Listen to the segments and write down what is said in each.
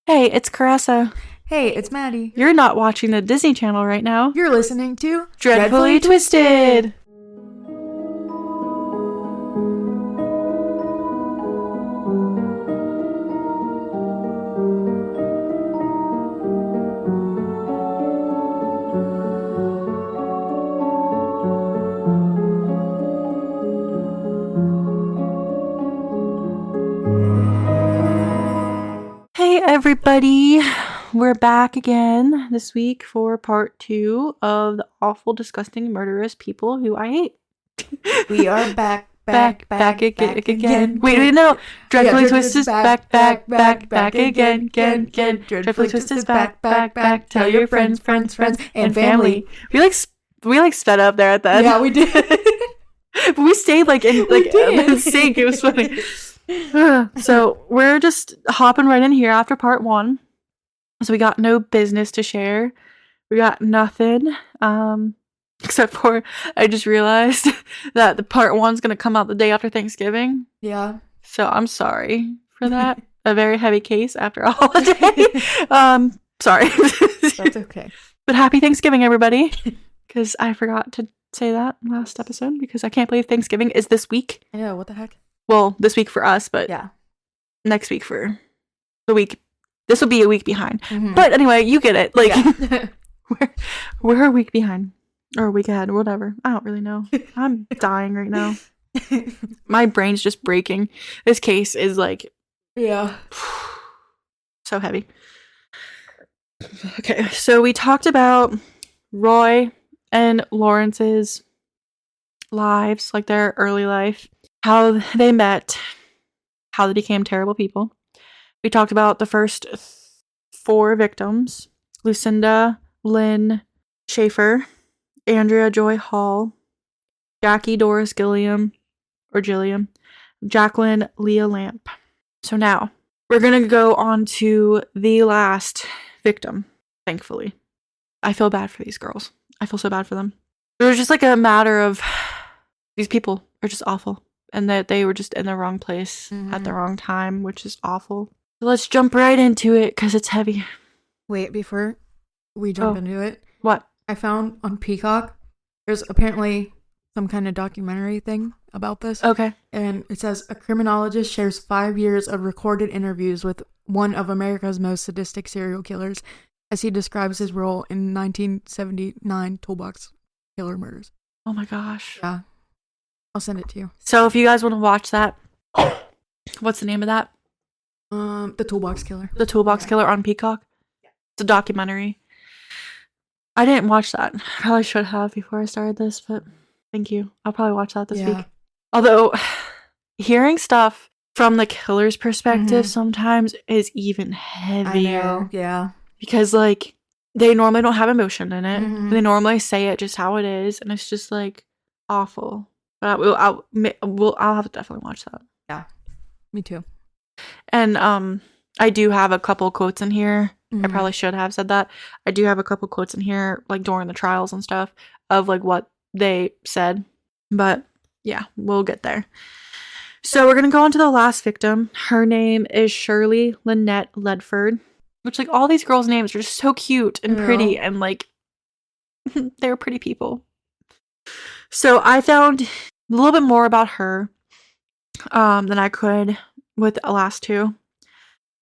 Hey, it's Caressa. Hey, it's Maddie. You're not watching the Disney Channel right now. You're listening to Dreadfully Twisted. Hey, everybody. We're back again this week for part 2 of the awful, disgusting, murderous people who I hate. We are back again. Wait, no. Dreadfully Twisted is back again. Dreadfully Twisted is back. Tell your friends, and family. We like sped up there at the end. Yeah, we did. But we stayed in sync. It was funny. So we're just hopping right in here after part 1. So we got no business to share. We got nothing. Except for I just realized that the part 1's gonna come out the day after Thanksgiving. Yeah. So I'm sorry for that. A very heavy case after a holiday. Sorry. That's okay. But happy Thanksgiving, everybody. Because I forgot to say that last episode because I can't believe Thanksgiving is this week. I know, what the heck? Well, this week for us, but yeah, next week for the week. This will be a week behind. Mm-hmm. But anyway, you get it. Like, yeah. we're a week behind. Or a week ahead, whatever. I don't really know. I'm dying right now. My brain's just breaking. This case is like... yeah. So heavy. Okay, so we talked about Roy and Lawrence's lives, like their early life. How they met, how they became terrible people. We talked about the first 4 victims: Lucinda Lynn Schaefer, Andrea Joy Hall, Jackie Doris Gilliam, Jacqueline Leah Lamp. So now, we're going to go on to the last victim, thankfully. I feel bad for these girls. I feel so bad for them. It was just like a matter of these people are just awful. And that they were just in the wrong place at the wrong time, which is awful. So let's jump right into it, because it's heavy. Wait, before we jump into it. What? I found on Peacock, there's apparently some kind of documentary thing about this. Okay. And it says, a criminologist shares 5 years of recorded interviews with one of America's most sadistic serial killers, as he describes his role in 1979 Toolbox Killer murders. Oh my gosh. Yeah. I'll send it to you. So if you guys want to watch that, what's the name of that? The Toolbox Killer. The Toolbox Killer on Peacock? Yeah. It's a documentary. I didn't watch that. I probably should have before I started this, but thank you. I'll probably watch that this week. Although, hearing stuff from the killer's perspective sometimes is even heavier. I know, yeah. Because, like, they normally don't have emotion in it. They normally say it just how it is, and it's just, like, awful. But I'll have to definitely watch that. Yeah, me too. And I do have a couple quotes in here. I probably should have said that. I do have a couple quotes in here, like during the trials and stuff, of like what they said. But yeah, we'll get there. So we're gonna go on to the last victim. Her name is Shirley Lynette Ledford. Which, like, all these girls' names are just so cute and pretty, and like they're pretty people. So I found a little bit more about her than I could with the last 2.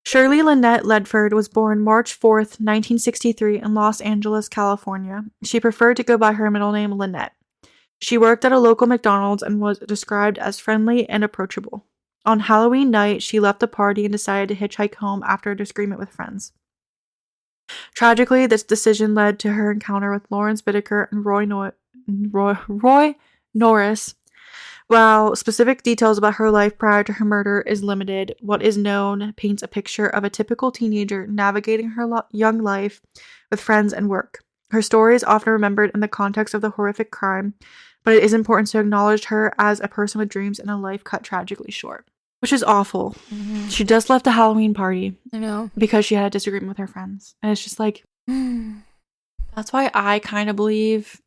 Shirley Lynette Ledford was born March 4th, 1963 in Los Angeles, California. She preferred to go by her middle name, Lynette. She worked at a local McDonald's and was described as friendly and approachable. On Halloween night, she left the party and decided to hitchhike home after a disagreement with friends. Tragically, this decision led to her encounter with Lawrence Bittaker and Roy Norris. While specific details about her life prior to her murder is limited, what is known paints a picture of a typical teenager navigating her young life with friends and work. Her story is often remembered in the context of the horrific crime, but it is important to acknowledge her as a person with dreams and a life cut tragically short. Which is awful. She just left a Halloween party. I know. Because she had a disagreement with her friends. And it's just like... that's why I kind of believe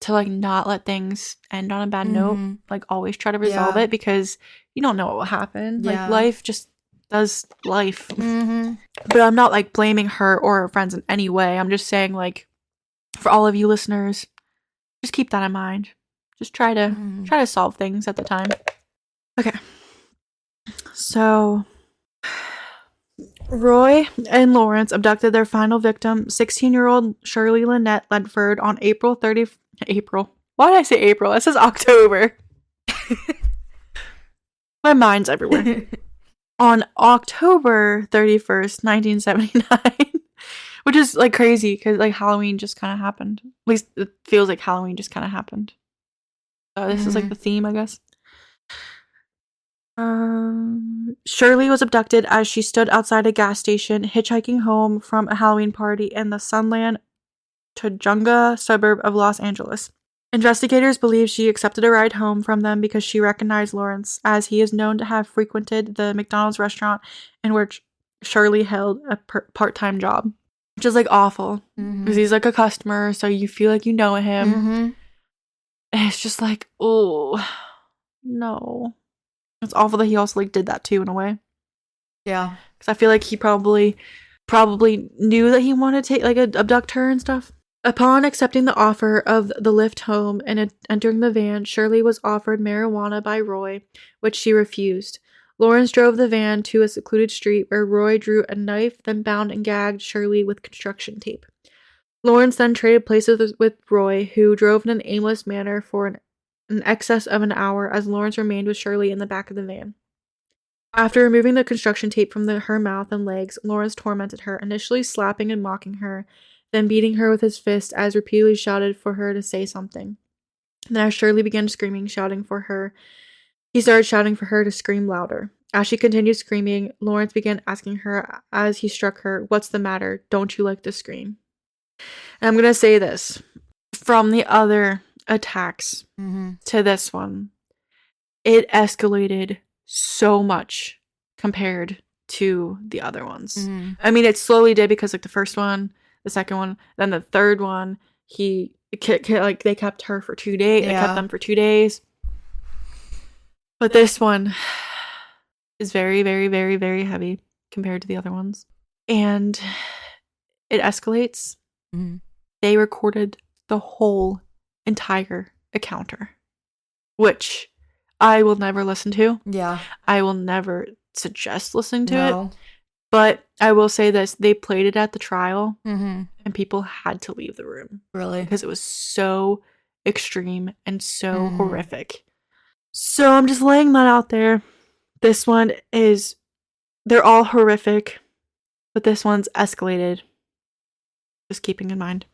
to, like, not let things end on a bad note. Like, always try to resolve it, because you don't know what will happen. Like, life just does life. Mm-hmm. But I'm not like blaming her or her friends in any way. I'm just saying, like, for all of you listeners, just keep that in mind. Just try to solve things at the time. Okay. So Roy and Lawrence abducted their final victim, 16-year-old Shirley Lynette Ledford, on April. Why did I say April? It says October. My mind's everywhere. On October 31st, 1979. Which is, like, crazy, because, like, Halloween just kind of happened. At least it feels like Halloween just kind of happened. This is, like, the theme, I guess. Shirley was abducted as she stood outside a gas station, hitchhiking home from a Halloween party in the Sunland Tujunga suburb of Los Angeles. Investigators believe she accepted a ride home from them because she recognized Lawrence, as he is known to have frequented the McDonald's restaurant in which Shirley held a part-time job. Which is, like, awful. Because he's, like, a customer, so you feel like you know him. And it's just like, oh, no. It's awful that he also, like, did that too, in a way. Yeah. Because I feel like he probably knew that he wanted to take, like, abduct her and stuff. Upon accepting the offer of the lift home and entering the van, Shirley was offered marijuana by Roy, which she refused. Lawrence drove the van to a secluded street where Roy drew a knife, then bound and gagged Shirley with construction tape. Lawrence then traded places with Roy, who drove in an aimless manner for an excess of an hour, as Lawrence remained with Shirley in the back of the van. After removing the construction tape from her mouth and legs, Lawrence tormented her, initially slapping and mocking her, then beating her with his fist as repeatedly shouted for her to say something. Then as Shirley began screaming, shouting for her, he started shouting for her to scream louder. As she continued screaming, Lawrence began asking her as he struck her, "What's the matter? Don't you like to scream?" And I'm going to say this. From the other attacks to this one, it escalated so much compared to the other ones. I mean, it slowly did because, like, the first one, the second one, then the third one, they kept her for 2 days. They kept them for 2 days. But this one is very, very, very, very heavy compared to the other ones. And it escalates. They recorded the whole entire encounter, which I will never listen to. Yeah. I will never suggest listening to it. But I will say this. They played it at the trial, and people had to leave the room. Really? Because it was so extreme and so horrific. So I'm just laying that out there. This one they're all horrific, but this one's escalated. Just keeping in mind.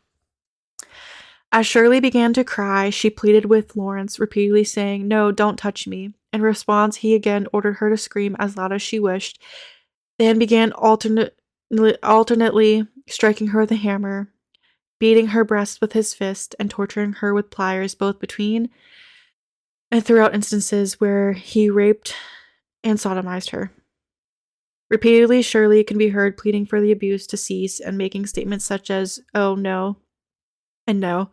As Shirley began to cry, she pleaded with Lawrence, repeatedly saying, "No, don't touch me." In response, he again ordered her to scream as loud as she wished, then began alternately striking her with a hammer, beating her breast with his fist, and torturing her with pliers, both between and throughout instances where he raped and sodomized her. Repeatedly, Shirley can be heard pleading for the abuse to cease and making statements such as, "Oh, no," and "no,"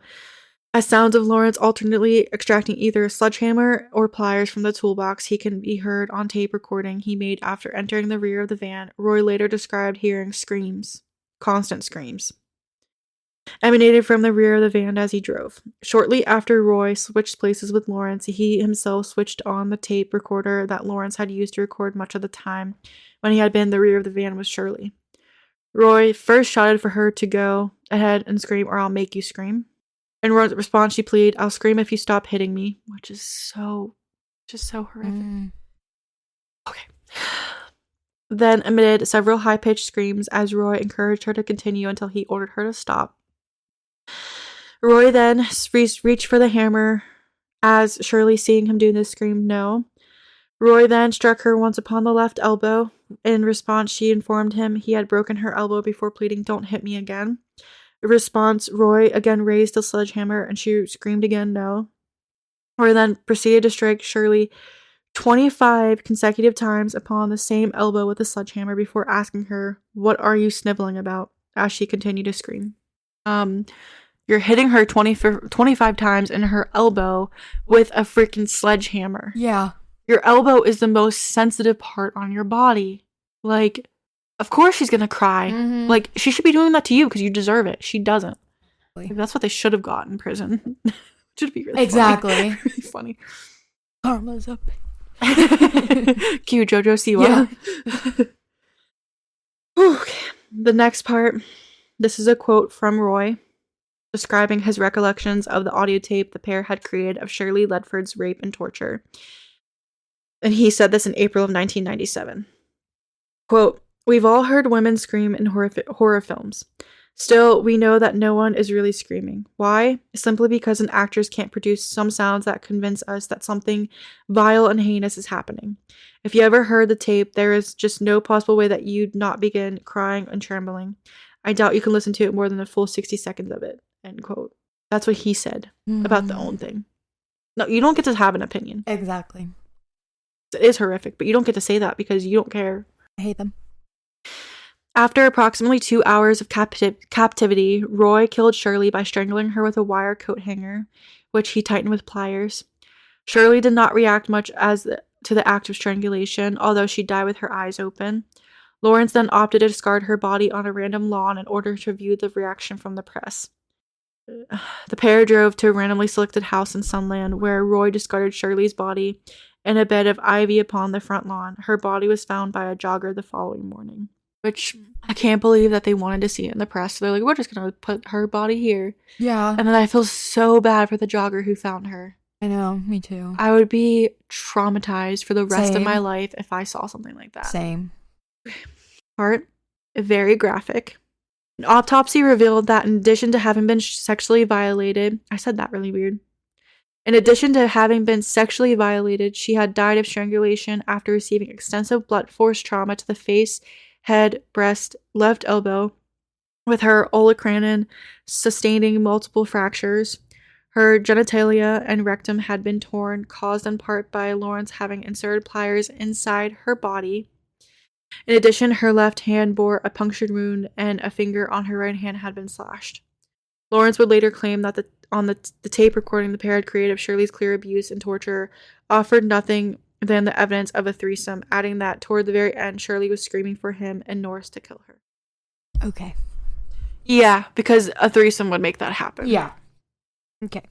as sounds of Lawrence alternately extracting either a sledgehammer or pliers from the toolbox he can be heard on tape recording he made after entering the rear of the van. Roy later described hearing screams, constant screams, emanated from the rear of the van as he drove. Shortly after Roy switched places with Lawrence, he himself switched on the tape recorder that Lawrence had used to record much of the time when he had been in the rear of the van with Shirley. Roy first shouted for her to go ahead and scream, "or I'll make you scream." In Roy's response, she pleaded, "I'll scream if you stop hitting me," which is so horrific. Okay. Then emitted several high-pitched screams as Roy encouraged her to continue until he ordered her to stop. Roy then reached for the hammer as Shirley, seeing him do this, screamed no. Roy then struck her once upon the left elbow. In response, she informed him he had broken her elbow before pleading, "Don't hit me again." In response, Roy again raised the sledgehammer and she screamed again no. Roy then proceeded to strike Shirley 25 consecutive times upon the same elbow with the sledgehammer before asking her, "What are you sniveling about?" as she continued to scream. You're hitting her 25 times in her elbow with a freaking sledgehammer. Yeah. Your elbow is the most sensitive part on your body. Like, of course she's gonna cry. Mhm. Like, she should be doing that to you because you deserve it. She doesn't. Like, Like, that's what they should have got in prison. Should be really exactly. funny. Really funny. Karma's up. Cue Jojo Siwa. Yeah. Okay. The next part. This is a quote from Roy, describing his recollections of the audio tape the pair had created of Shirley Ledford's rape and torture. And he said this in April of 1997. Quote, "We've all heard women scream in horror films. Still, we know that no one is really screaming. Why? Simply because an actress can't produce some sounds that convince us that something vile and heinous is happening. If you ever heard the tape, there is just no possible way that you'd not begin crying and trembling. I doubt you can listen to it more than a full 60 seconds of it." End quote. That's what he said about the own thing. No, you don't get to have an opinion. Exactly. It is horrific, but you don't get to say that because you don't care. I hate them. After approximately 2 hours of captivity, Roy killed Shirley by strangling her with a wire coat hanger, which he tightened with pliers. Shirley did not react much to the act of strangulation, although she died with her eyes open. Lawrence then opted to discard her body on a random lawn in order to view the reaction from the press. The pair drove to a randomly selected house in Sunland, where Roy discarded Shirley's body in a bed of ivy upon the front lawn. Her body was found by a jogger the following morning. Which, I can't believe that they wanted to see it in the press. So they're like, we're just going to put her body here. Yeah. And then I feel so bad for the jogger who found her. I know, me too. I would be traumatized for the rest of Same. my life if I saw something like that. Same. Part, very graphic. An autopsy revealed that in addition to having been sexually violated, I said that really weird. In addition to having been sexually violated, she had died of strangulation after receiving extensive blunt force trauma to the face, head, breast, left elbow, with her olecranon sustaining multiple fractures. Her genitalia and rectum had been torn, caused in part by Lawrence having inserted pliers inside her body. In addition, her left hand bore a punctured wound, and a finger on her right hand had been slashed. Lawrence would later claim that the tape recording the pair had created of Shirley's clear abuse and torture offered nothing than the evidence of a threesome, adding that toward the very end, Shirley was screaming for him and Norris to kill her. Okay. Yeah, because a threesome would make that happen. Yeah. Okay.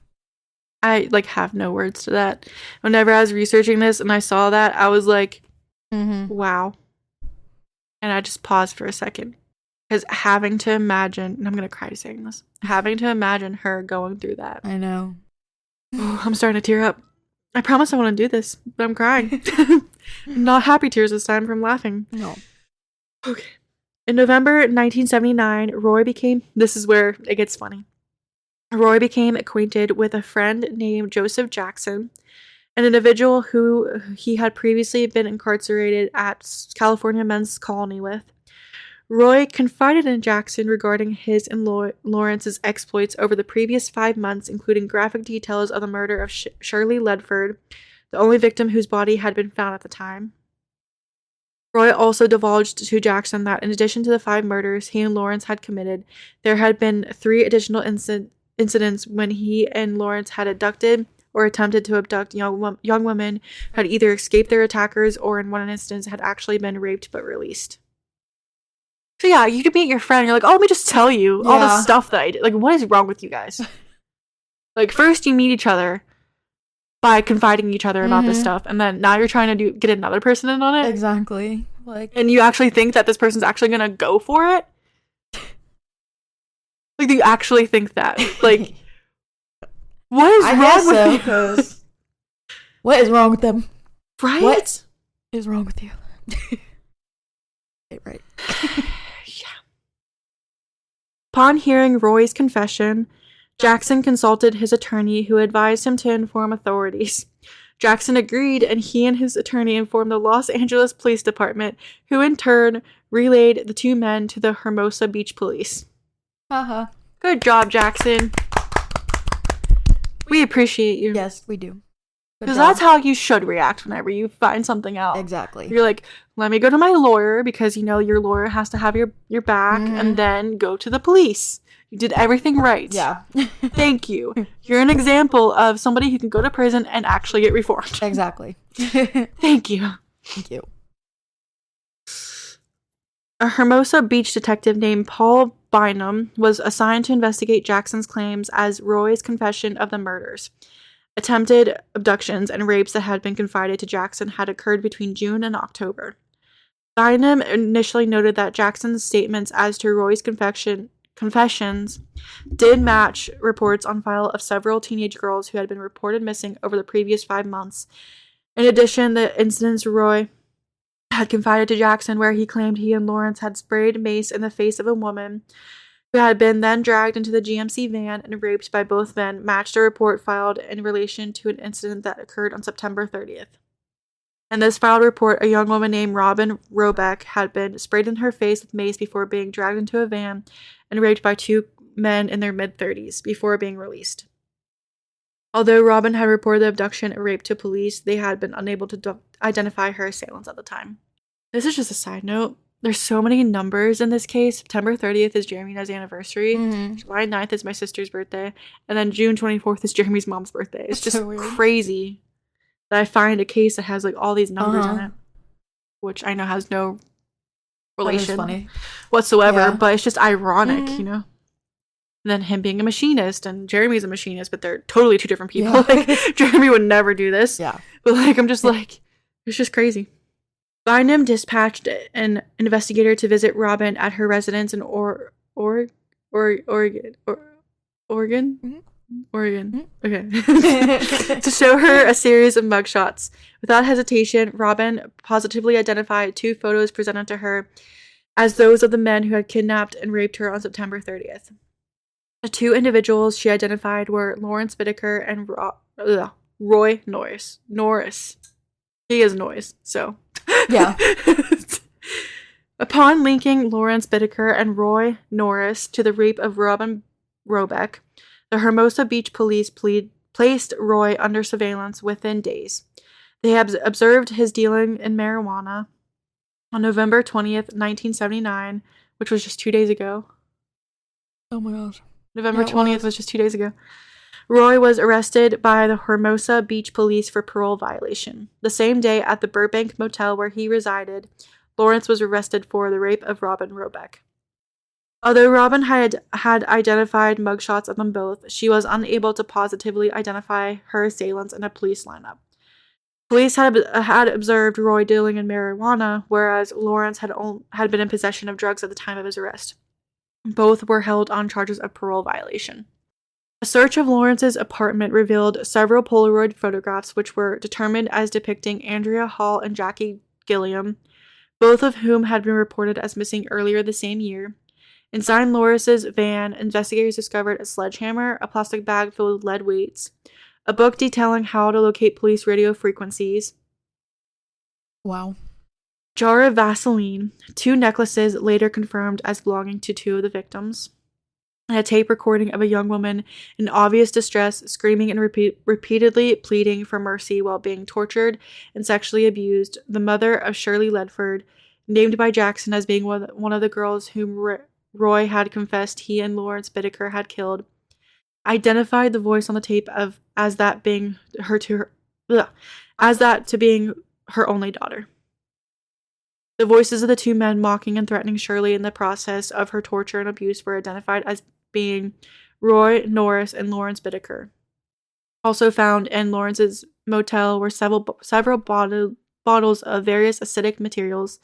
I, have no words to that. Whenever I was researching this and I saw that, I was like, wow. And I just paused for a second. Because having to imagine, and I'm going to cry saying this, having to imagine her going through that. I know. Oh, I'm starting to tear up. I promise I want to do this, but I'm crying. Not happy tears this time from laughing. No. Okay. In November 1979, this is where it gets funny. Roy became acquainted with a friend named Joseph Jackson, an individual who he had previously been incarcerated at California Men's Colony with. Roy confided in Jackson regarding his and Lawrence's exploits over the previous 5 months, including graphic details of the murder of Shirley Ledford, the only victim whose body had been found at the time. Roy also divulged to Jackson that in addition to the 5 murders he and Lawrence had committed, there had been 3 additional incidents when he and Lawrence had abducted or attempted to abduct young women who had either escaped their attackers or in one instance had actually been raped but released. So yeah, you could meet your friend and you're like, oh, let me just tell you all the stuff that I did. Like, what is wrong with you guys? First you meet each other by confiding each other about this stuff, and then now you're trying to get another person in on it. Exactly. And you actually think that this person's actually gonna go for it? Do you actually think that? What is wrong with you? What is wrong with them? Right? What is wrong with you? Right. Yeah. Upon hearing Roy's confession, Jackson consulted his attorney, who advised him to inform authorities. Jackson agreed, and he and his attorney informed the Los Angeles Police Department, who in turn relayed the 2 men to the Hermosa Beach Police. Haha. Good job, Jackson. We appreciate you. Yes, we do. Because that's how you should react whenever you find something out. Exactly. You're like, let me go to my lawyer, because, your lawyer has to have your back, and then go to the police. You did everything right. Yeah. Thank you. You're an example of somebody who can go to prison and actually get reformed. Exactly. Thank you. Thank you. A Hermosa Beach detective named Paul Bynum was assigned to investigate Jackson's claims as Roy's confession of the murders. Attempted abductions and rapes that had been confided to Jackson had occurred between June and October. Bynum initially noted that Jackson's statements as to Roy's confessions did match reports on file of several teenage girls who had been reported missing over the previous 5 months. In addition, the incidents Roy had confided to Jackson where he claimed he and Lawrence had sprayed mace in the face of a woman who had been then dragged into the GMC van and raped by both men matched a report filed in relation to an incident that occurred on September 30th. In this filed report, a young woman named Robin Robeck had been sprayed in her face with mace before being dragged into a van and raped by 2 men in their mid-30s before being released. Although Robin had reported the abduction and rape to police, they had been unable to identify her assailants at the time. This is just a side note. There's so many numbers in this case. September 30th is Jeremy's anniversary. July 9th is my sister's birthday. And then June 24th is Jeremy's mom's birthday. It's just so crazy that I find a case that has like all these numbers in it, which I know has no relation whatsoever, but it's just ironic, you know? And then him being a machinist and Jeremy's a machinist, but they're totally 2 different people. Like, Jeremy would never do this. Yeah. But like, I'm just like, it's just crazy. Bynum dispatched an investigator to visit Robin at her residence in Oregon. Okay. To show her a series of mugshots. Without hesitation, Robin positively identified 2 photos presented to her as those of the men who had kidnapped and raped her on September 30th. The 2 individuals she identified were Lawrence Whitaker and Roy Norris. He is Noise, so. Yeah. Upon linking Lawrence Whitaker and Roy Norris to the rape of Robin Robeck, the Hermosa Beach police placed Roy under surveillance within days. They had observed his dealing in marijuana on November 20th, 1979, which was just 2 days ago. Oh my gosh. November 20th was just 2 days ago. Roy was arrested by the Hermosa Beach police for parole violation. The same day, at the Burbank motel where he resided, Lawrence was arrested for the rape of Robin Robeck. Although Robin had identified mugshots of them both, she was unable to positively identify her assailants in a police lineup. Police had observed Roy dealing in marijuana, whereas Lawrence had been in possession of drugs at the time of his arrest. Both were held on charges of parole violation. A search of Lawrence's apartment revealed several Polaroid photographs which were determined as depicting Andrea Hall and Jackie Gilliam, both of whom had been reported as missing earlier the same year. Inside Lawrence's van, investigators discovered a sledgehammer, a plastic bag filled with lead weights, a book detailing how to locate police radio frequencies. Wow. Jar of Vaseline, 2 necklaces later confirmed as belonging to 2 of the victims, and a tape recording of a young woman in obvious distress screaming and repeatedly pleading for mercy while being tortured and sexually abused. The mother of Shirley Ledford, named by Jackson as being one of the girls whom Roy had confessed he and Lawrence Whitaker had killed, identified the voice on the tape as that being her only daughter. The voices of the 2 men mocking and threatening Shirley in the process of her torture and abuse were identified as being Roy Norris and Lawrence Whitaker. Also found in Lawrence's motel were several bottles of various acidic materials.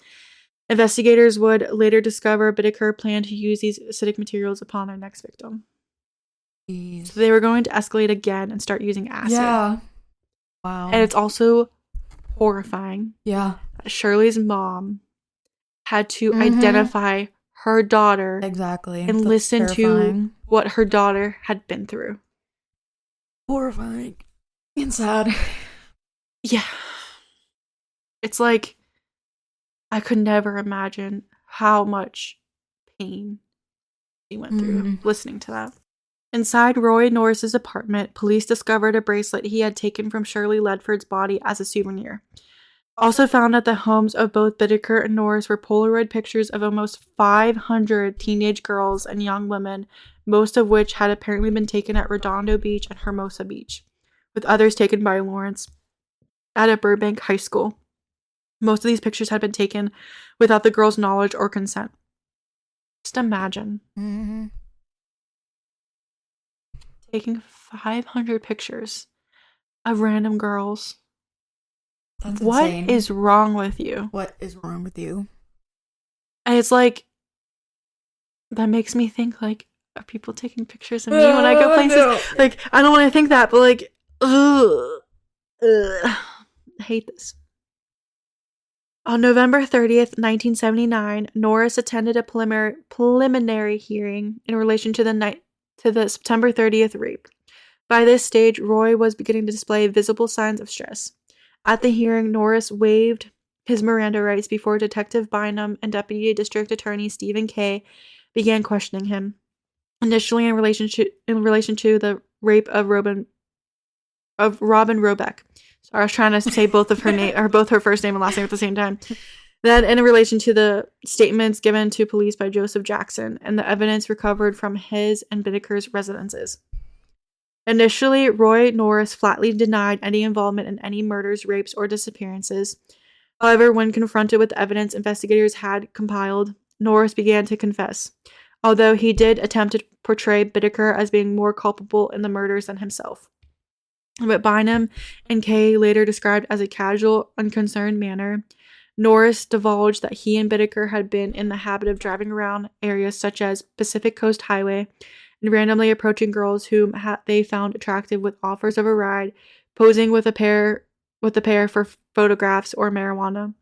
Investigators would later discover Whitaker planned to use these acidic materials upon their next victim. Jeez. So they were going to escalate again and start using acid. Yeah. Wow. And it's also horrifying. Yeah. Shirley's mom had to identify her daughter and listen to what her daughter had been through. Horrifying and sad. Yeah. It's like I could never imagine how much pain he went through listening to that. Inside Roy Norris's apartment, police discovered a bracelet he had taken from Shirley Ledford's body as a souvenir. Also found at the homes of both Whitaker and Norris were Polaroid pictures of almost 500 teenage girls and young women, most of which had apparently been taken at Redondo Beach and Hermosa Beach, with others taken by Lawrence at a Burbank high school. Most of these pictures had been taken without the girls' knowledge or consent. Just imagine taking 500 pictures of random girls. That's what insane. is wrong with you? What is wrong with you? And it's like, that makes me think, like, are people taking pictures of me when I go places? No. Like, I don't want to think that, but like, ugh. I hate this. On November 30th, 1979, Norris attended a preliminary hearing in relation to the September 30th rape. By this stage, Roy was beginning to display visible signs of stress. At the hearing, Norris waived his Miranda rights before Detective Bynum and Deputy District Attorney Stephen Kay began questioning him. Initially, in relation to the rape of Robin Robeck. Sorry, I was trying to say both of her name or both her first name and last name at the same time. Then, in relation to the statements given to police by Joseph Jackson and the evidence recovered from his and Bittaker's residences. Initially, Roy Norris flatly denied any involvement in any murders, rapes, or disappearances. However, when confronted with the evidence investigators had compiled, Norris began to confess, although he did attempt to portray Bittaker as being more culpable in the murders than himself. What Bynum and Kay later described as a casual, unconcerned manner, Norris divulged that he and Bittaker had been in the habit of driving around areas such as Pacific Coast Highway and randomly approaching girls whom they found attractive with offers of a ride, posing with the pair for photographs or marijuana.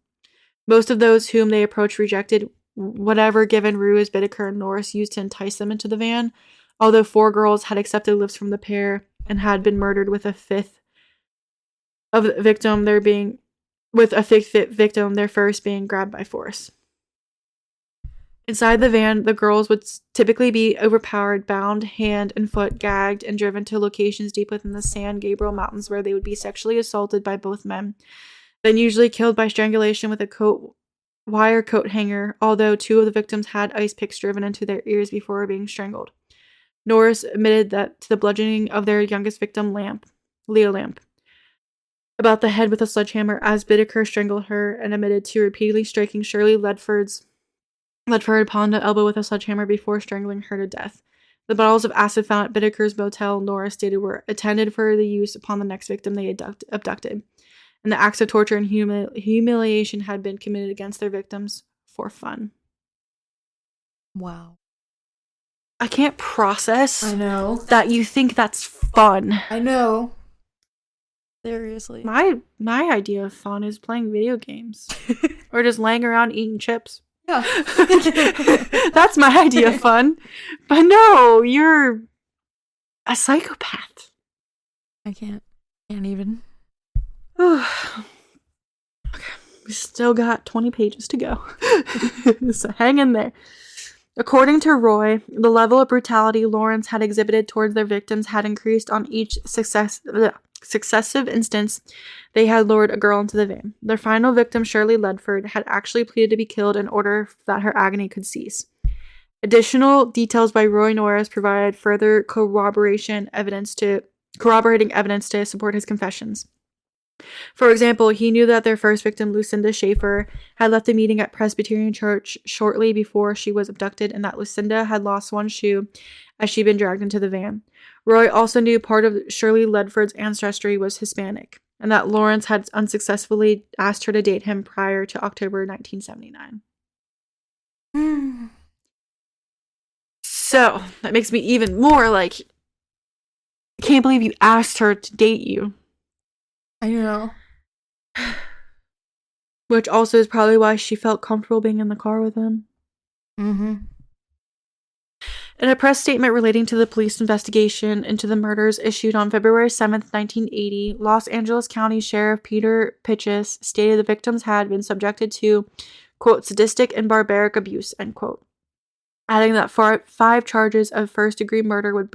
Most of those whom they approached rejected whatever given ruse Bittaker and Norris used to entice them into the van, although 4 girls had accepted lifts from the pair and had been murdered with a fifth victim, their first being grabbed by force. Inside the van, the girls would typically be overpowered, bound hand and foot, gagged, and driven to locations deep within the San Gabriel Mountains where they would be sexually assaulted by both men, then usually killed by strangulation with a wire coat hanger, although 2 of the victims had ice picks driven into their ears before being strangled. Norris admitted that to the bludgeoning of their youngest victim, Leah Lamp, about the head with a sledgehammer as Bittaker strangled her, and admitted to repeatedly striking Shirley Ledford upon the elbow with a sledgehammer before strangling her to death. The bottles of acid found at Bittaker's motel, Norris stated, were intended for the use upon the next victim they abducted, and the acts of torture and humiliation had been committed against their victims for fun. Wow. I can't process I know that you think that's fun. I know. Seriously. My idea of fun is playing video games or just laying around eating chips. Yeah. That's my idea of fun. But no, you're a psychopath. I can't even. Okay. We still got 20 pages to go. So hang in there. According to Roy, the level of brutality Lawrence had exhibited towards their victims had increased on each successive instance they had lured a girl into the van. Their final victim, Shirley Ledford, had actually pleaded to be killed in order that her agony could cease. Additional details by Roy Norris provided further corroborating evidence to support his confessions. For example, he knew that their first victim, Lucinda Schaefer, had left the meeting at Presbyterian Church shortly before she was abducted, and that Lucinda had lost one shoe as she'd been dragged into the van. Roy also knew part of Shirley Ledford's ancestry was Hispanic, and that Lawrence had unsuccessfully asked her to date him prior to October 1979. So, that makes me even more like, I can't believe you asked her to date you. I know. Which also is probably why she felt comfortable being in the car with him. Mm-hmm. In a press statement relating to the police investigation into the murders issued on February 7th, 1980, Los Angeles County Sheriff Peter Pitchess stated the victims had been subjected to, quote, sadistic and barbaric abuse, end quote. Adding that 5 charges of first-degree murder would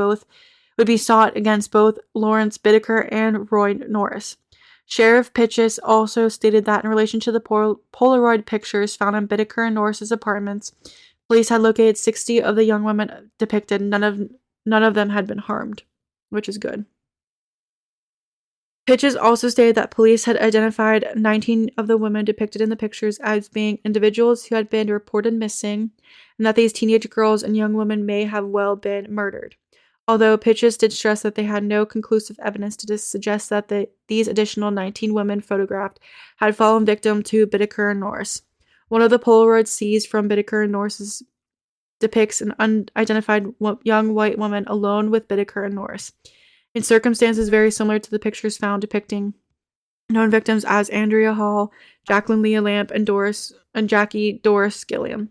be sought against both Lawrence Bittaker and Roy Norris. Sheriff Pitchess also stated that in relation to the Polaroid pictures found in Bittaker and Norris's apartments, police had located 60 of the young women depicted. None of them had been harmed, which is good. Pitches also stated that police had identified 19 of the women depicted in the pictures as being individuals who had been reported missing, and that these teenage girls and young women may have well been murdered. Although Pitches did stress that they had no conclusive evidence to suggest that these additional 19 women photographed had fallen victim to Bittaker and Norris. One of the Polaroids seized from Bittaker and Norris depicts an unidentified young white woman alone with Bittaker and Norris, in circumstances very similar to the pictures found depicting known victims as Andrea Hall, Jacqueline Leah Lamp, and Jackie Doris Gilliam.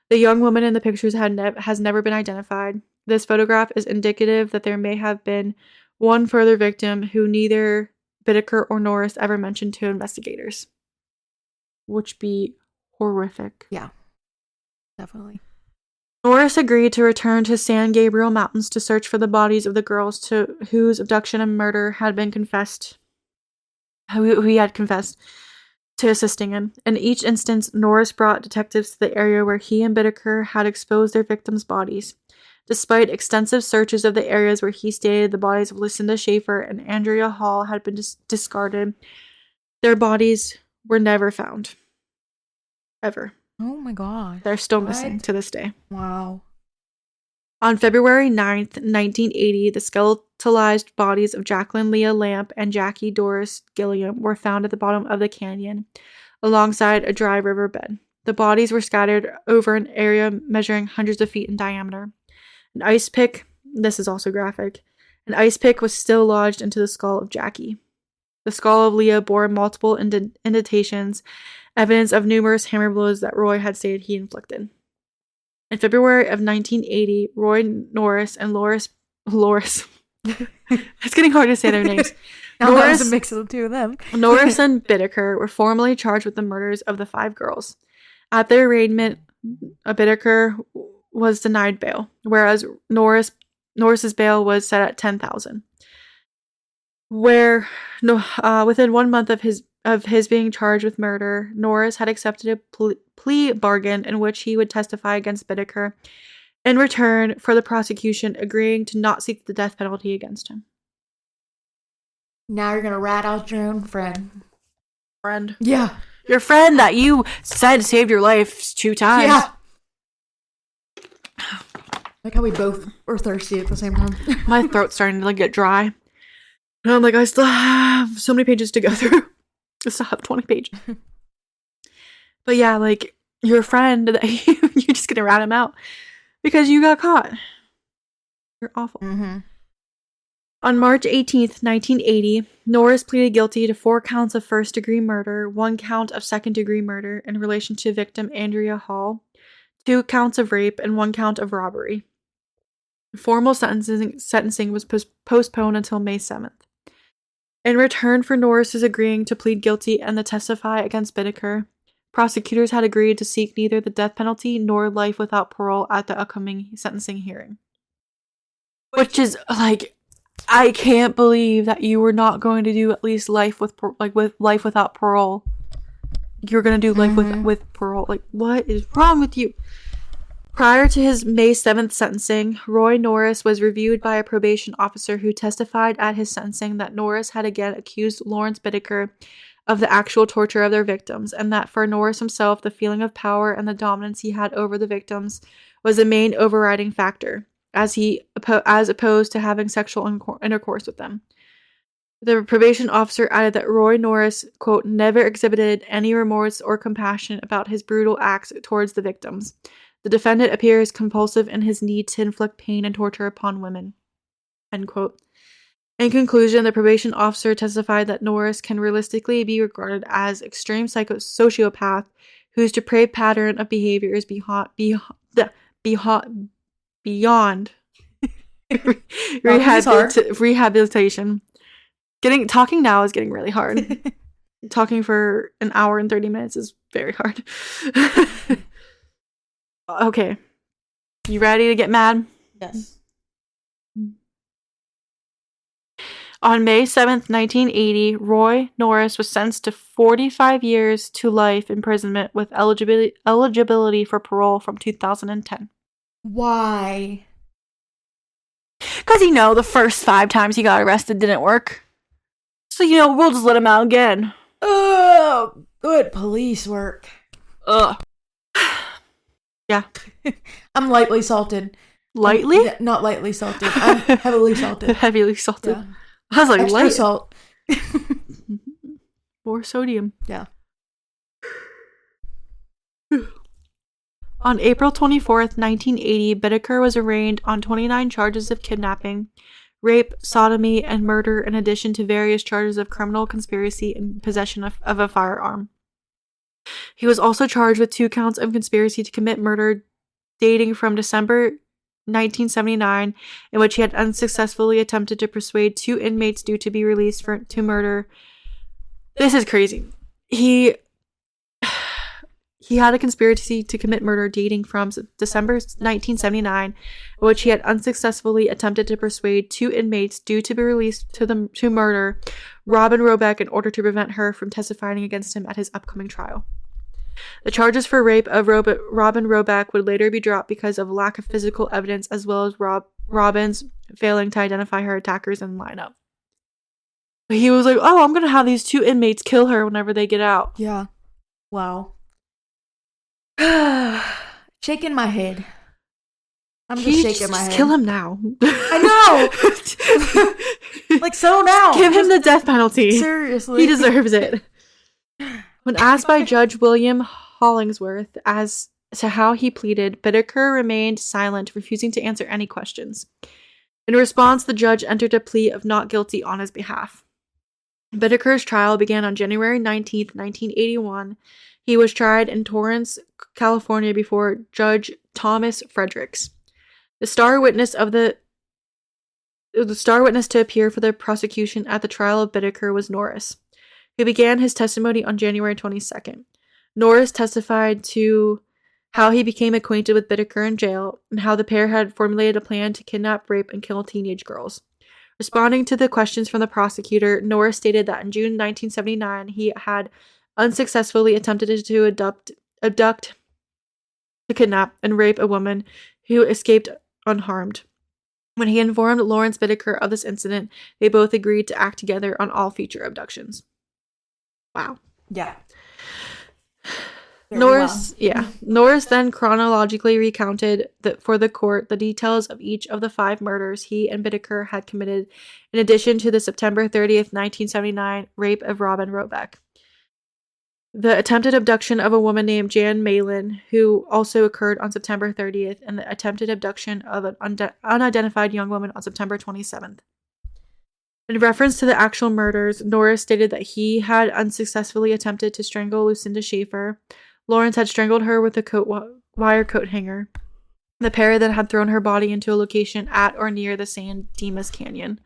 The young woman in the pictures has never been identified. This photograph is indicative that there may have been one further victim who neither Bittaker or Norris ever mentioned to investigators. Which be horrific. Yeah, definitely. Norris agreed to return to San Gabriel Mountains to search for the bodies of the girls to whose abduction and murder had been confessed. Who he had confessed to assisting in. In each instance, Norris brought detectives to the area where he and Bittaker had exposed their victims' bodies. Despite extensive searches of the areas where he stated the bodies of Lucinda Schaefer and Andrea Hall had been discarded, their bodies were never found. Ever. Oh my god. They're still missing to this day. Wow. On February 9th, 1980, the skeletalized bodies of Jacqueline Leah Lamp and Jackie Doris Gilliam were found at the bottom of the canyon, alongside a dry riverbed. The bodies were scattered over an area measuring hundreds of feet in diameter. An ice pick, this is also graphic, an ice pick was still lodged into the skull of Jackie. The skull of Leah bore multiple indentations, evidence of numerous hammer blows that Roy had stated he inflicted. In February of 1980, Roy Norris and Loris it's getting hard to say their names. Norris, a mix of the two of them. Norris and Bittaker were formally charged with the murders of the 5 girls. At their arraignment, Bittaker was denied bail, whereas Norris's bail was set at $10,000. Within 1 month of his being charged with murder, Norris had accepted a plea bargain in which he would testify against Bittaker in return for the prosecution agreeing to not seek the death penalty against him. Now you're gonna rat out your own friend. Friend. Yeah. Your friend that you said saved your life 2 times. Yeah. Like how we both were thirsty at the same time. My throat's starting to get dry. And I'm like, I still have so many pages to go through. I still have 20 pages. But yeah, like, your friend, that you're just gonna rat him out because you got caught. You're awful. Mm-hmm. On March 18th, 1980, Norris pleaded guilty to 4 counts of first-degree murder, 1 count of second-degree murder in relation to victim Andrea Hall, 2 counts of rape, and 1 count of robbery. Formal sentencing was postponed until May 7th. In return for Norris's agreeing to plead guilty and to testify against Bittaker, prosecutors had agreed to seek neither the death penalty nor life without parole at the upcoming sentencing hearing. Which is, like, I can't believe that you were not going to do at least life with life without parole. You're going to do life with parole. Like, what is wrong with you? Prior to his May 7th sentencing, Roy Norris was reviewed by a probation officer who testified at his sentencing that Norris had again accused Lawrence Bittaker of the actual torture of their victims, and that for Norris himself, the feeling of power and the dominance he had over the victims was the main overriding factor, as opposed to having sexual intercourse with them. The probation officer added that Roy Norris, quote, never exhibited any remorse or compassion about his brutal acts towards the victims. The defendant appears compulsive in his need to inflict pain and torture upon women, end quote. In conclusion, the probation officer testified that Norris can realistically be regarded as extreme sociopath whose depraved pattern of behavior is beyond rehabilitation. Talking now is getting really hard. Talking for an hour and 30 minutes is very hard. Okay. You ready to get mad? Yes. On May 7th, 1980, Roy Norris was sentenced to 45 years to life imprisonment with eligibility for parole from 2010. Why? Because, the first 5 times he got arrested didn't work. So, we'll just let him out again. Oh, good police work. Ugh. Yeah. I'm lightly salted. Lightly? Not lightly salted. I'm heavily salted. Heavily salted. Yeah. I was like, extra salt. More sodium. Yeah. On April 24th, 1980, Bittaker was arraigned on 29 charges of kidnapping, rape, sodomy, and murder, in addition to various charges of criminal conspiracy and possession of a firearm. He was also charged with 2 counts of conspiracy to commit murder dating from December 1979, in which he had unsuccessfully attempted to persuade 2 inmates due to be released to murder. This is crazy. He had a conspiracy to commit murder dating from December 1979, in which he had unsuccessfully attempted to persuade 2 inmates due to be released to murder Robin Robeck in order to prevent her from testifying against him at his upcoming trial. The charges for rape of Robin Robeck would later be dropped because of lack of physical evidence, as well as Robin's failing to identify her attackers in lineup. But he was like, "Oh, I'm going to have these 2 inmates kill her whenever they get out." Yeah. Wow. Shaking my head. I'm just shaking my head. Kill him now. I know. Like, settle down. Give him the death penalty. Seriously. He deserves it. When asked by Judge William Hollingsworth as to how he pleaded, Bittaker remained silent, refusing to answer any questions. In response, the judge entered a plea of not guilty on his behalf. Bittaker's trial began on January 19th, 1981. He was tried in Torrance, California before Judge Thomas Fredericks. The star witness to appear for the prosecution at the trial of Bittaker was Norris, who began his testimony on January 22nd. Norris testified to how he became acquainted with Bittaker in jail and how the pair had formulated a plan to kidnap, rape, and kill teenage girls. Responding to the questions from the prosecutor, Norris stated that in June 1979, he had unsuccessfully attempted to abduct, to kidnap, and rape a woman who escaped unharmed. When he informed Lawrence Bittaker of this incident, they both agreed to act together on all future abductions. Wow. Yeah. Norris then chronologically recounted for the court the details of each of the 5 murders he and Bittaker had committed, in addition to the September 30th, 1979 rape of Robin Robeck, the attempted abduction of a woman named Jan Malin, who also occurred on September 30th, and the attempted abduction of an unidentified young woman on September 27th. In reference to the actual murders, Norris stated that he had unsuccessfully attempted to strangle Lucinda Schaefer. Lawrence had strangled her with a wire coat hanger. The pair then had thrown her body into a location at or near the San Dimas Canyon.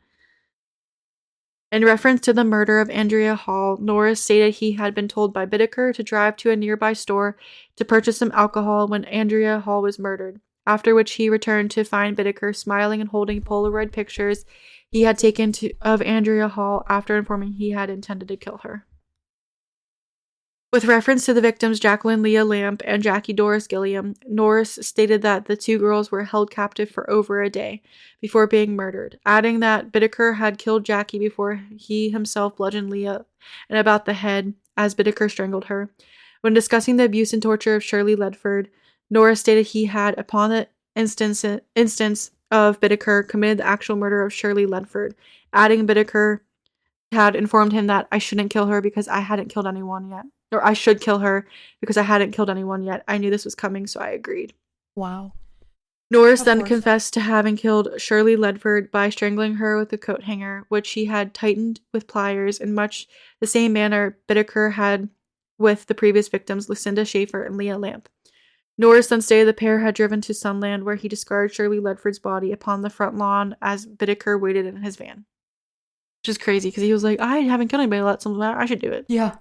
In reference to the murder of Andrea Hall, Norris stated he had been told by Bittaker to drive to a nearby store to purchase some alcohol when Andrea Hall was murdered, after which he returned to find Bittaker smiling and holding Polaroid pictures he had taken of Andrea Hall after informing he had intended to kill her. With reference to the victims Jacqueline Leah Lamp and Jackie Doris Gilliam, Norris stated that the 2 girls were held captive for over a day before being murdered, adding that Bittaker had killed Jackie before he himself bludgeoned Leah and about the head as Bittaker strangled her. When discussing the abuse and torture of Shirley Ledford, Norris stated he had, upon the instance of Bittaker, committed the actual murder of Shirley Ledford, adding Bittaker had informed him that I shouldn't kill her because I hadn't killed anyone yet. Or I should kill her because I hadn't killed anyone yet. I knew this was coming, so I agreed. Wow. Norris then confessed to having killed Shirley Ledford by strangling her with a coat hanger, which he had tightened with pliers in much the same manner Bittaker had with the previous victims, Lucinda Schaefer and Leah Lamp. Norris then stated the pair had driven to Sunland, where he discarded Shirley Ledford's body upon the front lawn as Bittaker waited in his van. Which is crazy, because he was like, I haven't killed anybody, let something matter, I should do it. Yeah.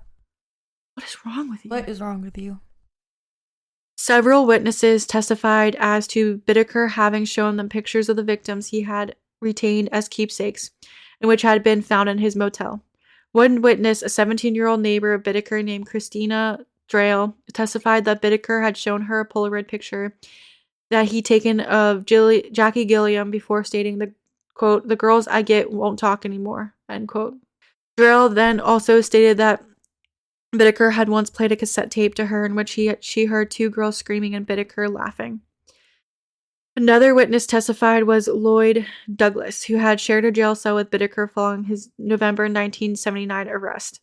What is wrong with you? What is wrong with you? Several witnesses testified as to Bittaker having shown them pictures of the victims he had retained as keepsakes, and which had been found in his motel. One witness, a 17-year-old neighbor of Bittaker named Christina Drale, testified that Bittaker had shown her a Polaroid picture that he'd taken of Jackie Gilliam before stating the quote, "The girls I get won't talk anymore," end quote. Drill then also stated that Bittaker had once played a cassette tape to her in which she heard two girls screaming and Bittaker laughing. Another witness testified was Lloyd Douglas, who had shared a jail cell with Bittaker following his November 1979 arrest.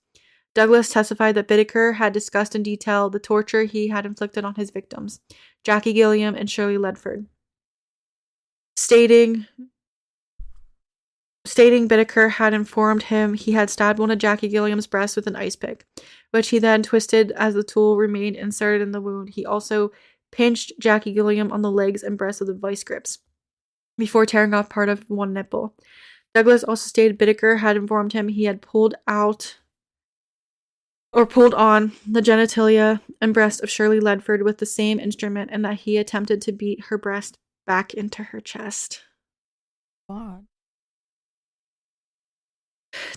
Douglas testified that Bittaker had discussed in detail the torture he had inflicted on his victims, Jackie Gilliam and Shirley Ledford, stating Bittaker had informed him he had stabbed one of Jackie Gilliam's breasts with an ice pick, which he then twisted as the tool remained inserted in the wound. He also pinched Jackie Gilliam on the legs and breasts with the vice grips before tearing off part of one nipple. Douglas also stated Bittaker had informed him he had pulled on the genitalia and breast of Shirley Ledford with the same instrument and that he attempted to beat her breast back into her chest. God.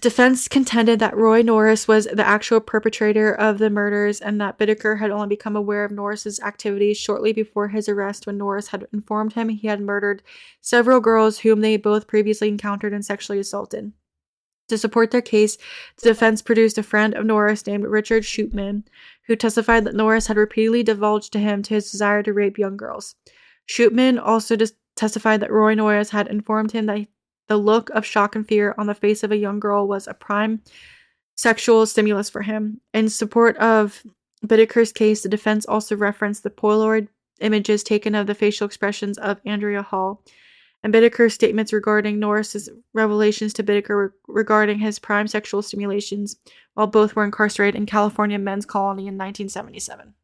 Defense contended that Roy Norris was the actual perpetrator of the murders and that Bittaker had only become aware of Norris's activities shortly before his arrest when Norris had informed him he had murdered several girls whom they both previously encountered and sexually assaulted. To support their case, the defense produced a friend of Norris named Richard Shootman, who testified that Norris had repeatedly divulged to him his desire to rape young girls. Shootman also testified that Roy Norris had informed him that the look of shock and fear on the face of a young girl was a prime sexual stimulus for him. In support of Bittaker's case, the defense also referenced the Polaroid images taken of the facial expressions of Andrea Hall and Bittaker's statements regarding Norris's revelations to Bittaker regarding his prime sexual stimulations while both were incarcerated in California men's colony in 1977.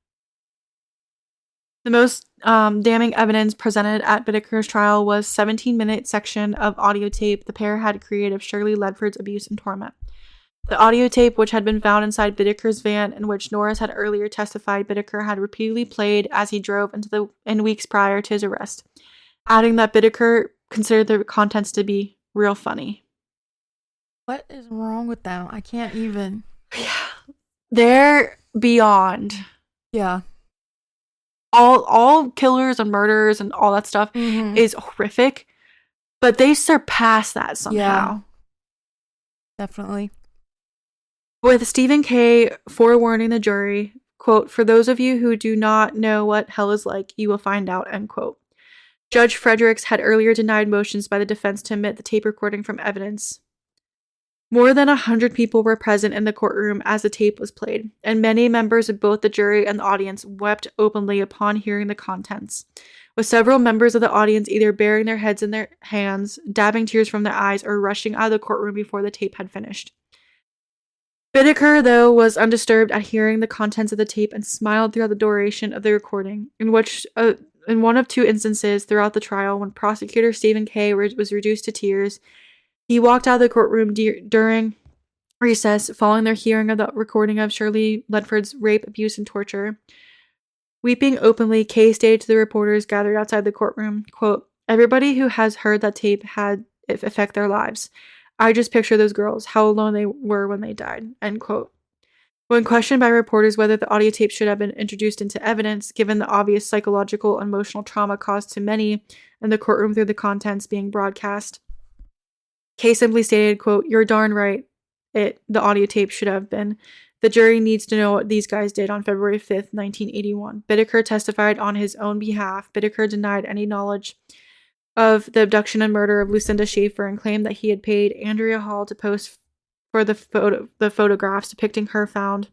The most damning evidence presented at Bittaker's trial was 17-minute section of audio tape the pair had created of Shirley Ledford's abuse and torment. The audio tape, which had been found inside Bittaker's van, in which Norris had earlier testified Bittaker had repeatedly played as he drove in weeks prior to his arrest, adding that Bittaker considered the contents to be real funny. What is wrong with them? I can't even. Yeah. They're beyond. Yeah. All killers and murders and all that stuff is horrific, but they surpass that somehow. Yeah. Definitely. With Stephen K. forewarning the jury, quote, "For those of you who do not know what hell is like, you will find out," end quote. Judge Fredericks had earlier denied motions by the defense to omit the tape recording from evidence. More than 100 people were present in the courtroom as the tape was played, and many members of both the jury and the audience wept openly upon hearing the contents, with several members of the audience either burying their heads in their hands, dabbing tears from their eyes, or rushing out of the courtroom before the tape had finished. Bittaker, though, was undisturbed at hearing the contents of the tape and smiled throughout the duration of the recording, in one of two instances throughout the trial when prosecutor Stephen K. was reduced to tears. He walked out of the courtroom during recess following their hearing of the recording of Shirley Ledford's rape, abuse, and torture. Weeping openly, Kay stated to the reporters gathered outside the courtroom, quote, "Everybody who has heard that tape had it affect their lives. I just picture those girls, how alone they were when they died," end quote. When questioned by reporters whether the audio tape should have been introduced into evidence, given the obvious psychological and emotional trauma caused to many in the courtroom through the contents being broadcast, Kay simply stated, quote, "You're darn right. The audio tape should have been. The jury needs to know what these guys did on February 5th, 1981. Bittaker testified on his own behalf. Bittaker denied any knowledge of the abduction and murder of Lucinda Schaefer and claimed that he had paid Andrea Hall to pose for the photographs depicting her found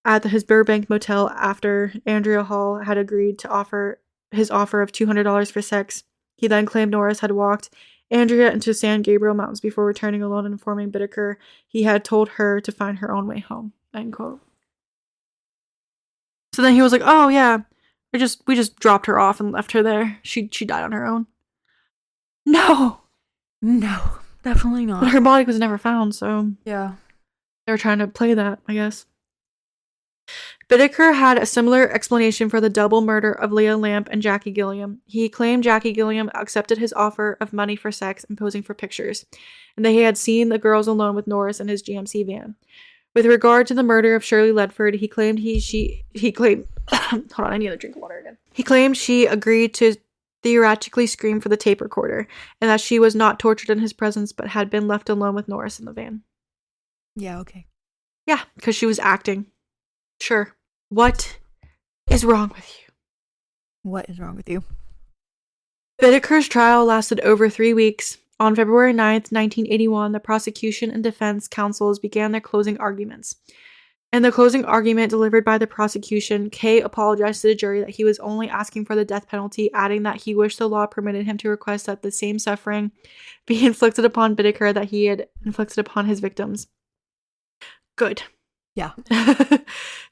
at his Burbank motel after Andrea Hall had agreed to offer of $200 for sex. He then claimed Norris had walked Andrea into San Gabriel Mountains before returning alone and informing Bittaker he had told her to find her own way home," end quote. So then he was like, "Oh yeah, we just dropped her off and left her there. She died on her own." No, Definitely not. but her body was never found, so Yeah. they were trying to play that, I guess. Bittaker had a similar explanation for the double murder of Leah Lamp and Jackie Gilliam. He claimed Jackie Gilliam accepted his offer of money for sex and posing for pictures, and that he had seen the girls alone with Norris in his GMC van. With regard to the murder of Shirley Ledford, he claimed he claimed hold on, I need to drink water again. He claimed she agreed to theoretically scream for the tape recorder, and that she was not tortured in his presence but had been left alone with Norris in the van. Yeah, okay. Yeah, because she was acting. Sure. What is wrong with you? What is wrong with you? Bittaker's trial lasted over 3 weeks. On February 9th, 1981, the prosecution and defense counsels began their closing arguments. In the closing argument delivered by the prosecution, Kay apologized to the jury that he was only asking for the death penalty, adding that he wished the law permitted him to request that the same suffering be inflicted upon Bittaker that he had inflicted upon his victims. Good. Yeah.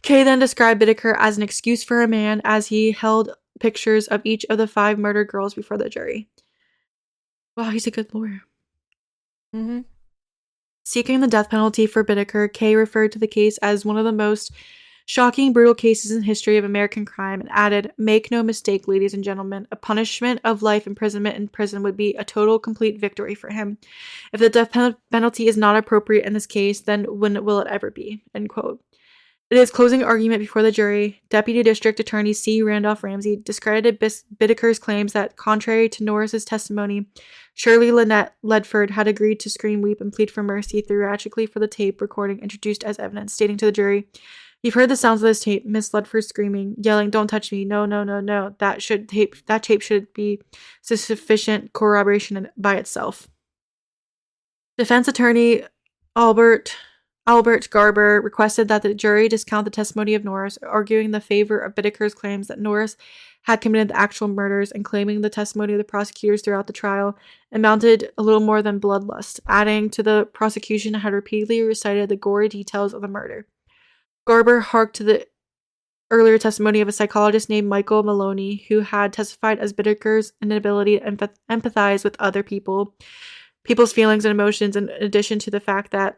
Kay then described Bittaker as an excuse for a man as he held pictures of each of the 5 murdered girls before the jury. Wow, he's a good lawyer. Mm-hmm. Seeking the death penalty for Bittaker, Kay referred to the case as one of the most shocking, brutal cases in history of American crime and added, "Make no mistake, ladies and gentlemen, a punishment of life imprisonment in prison would be a total, complete victory for him. If the death penalty is not appropriate in this case, then when will it ever be?" End quote. In his closing argument before the jury, Deputy District Attorney C. Randolph Ramsey discredited Bittaker's claims that, contrary to Norris's testimony, Shirley Lynette Ledford had agreed to scream, weep, and plead for mercy theatrically for the tape recording introduced as evidence, stating to the jury, "You've heard the sounds of this tape, Miss Ledford screaming, yelling, 'Don't touch me, no, no, no, no.' That tape should be sufficient corroboration by itself." Defense attorney Albert Garber requested that the jury discount the testimony of Norris, arguing the favor of Bittaker's claims that Norris had committed the actual murders and claiming the testimony of the prosecutors throughout the trial amounted a little more than bloodlust, adding to the prosecution had repeatedly recited the gory details of the murder. Garber harked to the earlier testimony of a psychologist named Michael Maloney, who had testified as Bittaker's inability to empathize with other people's feelings and emotions, in addition to the fact that,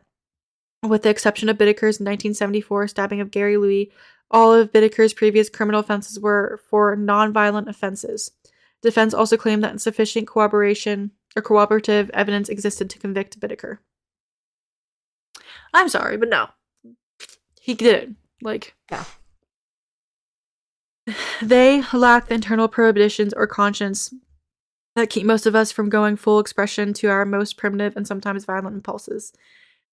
with the exception of Bittaker's 1974 stabbing of Gary Louis, all of Bittaker's previous criminal offenses were for non-violent offenses. Defense also claimed that insufficient cooperative evidence existed to convict Bittaker. I'm sorry, but no. He did it. Yeah. They lack the internal prohibitions or conscience that keep most of us from going full expression to our most primitive and sometimes violent impulses.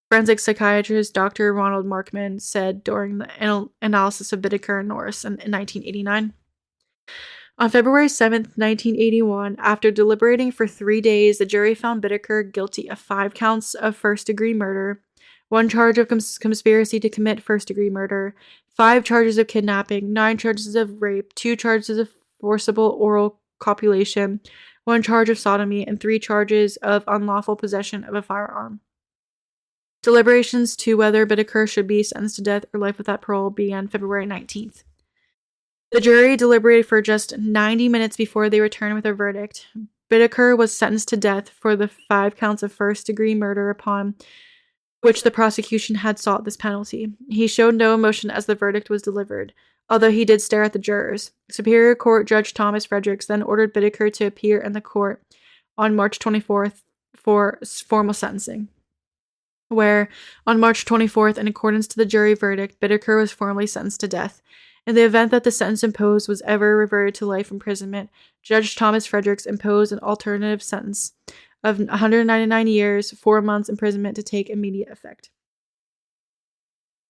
Forensic psychiatrist Dr. Ronald Markman said during the analysis of Bittaker and Norris in 1989. On February 7th, 1981, after deliberating for 3 days, the jury found Bittaker guilty of 5 counts of first-degree murder, 1 charge of conspiracy to commit first-degree murder, 5 charges of kidnapping, 9 charges of rape, 2 charges of forcible oral copulation, 1 charge of sodomy, and 3 charges of unlawful possession of a firearm. Deliberations to whether Bittaker should be sentenced to death or life without parole began February 19th. The jury deliberated for just 90 minutes before they returned with a verdict. Bittaker was sentenced to death for the 5 counts of first-degree murder upon which the prosecution had sought this penalty. He showed no emotion as the verdict was delivered, although he did stare at the jurors. Superior Court Judge Thomas Fredericks then ordered Bittaker to appear in the court on March 24th for formal sentencing, where, on March 24th, in accordance to the jury verdict, Bittaker was formally sentenced to death. In the event that the sentence imposed was ever reverted to life imprisonment, Judge Thomas Fredericks imposed an alternative sentence of 199 years, 4 months imprisonment to take immediate effect.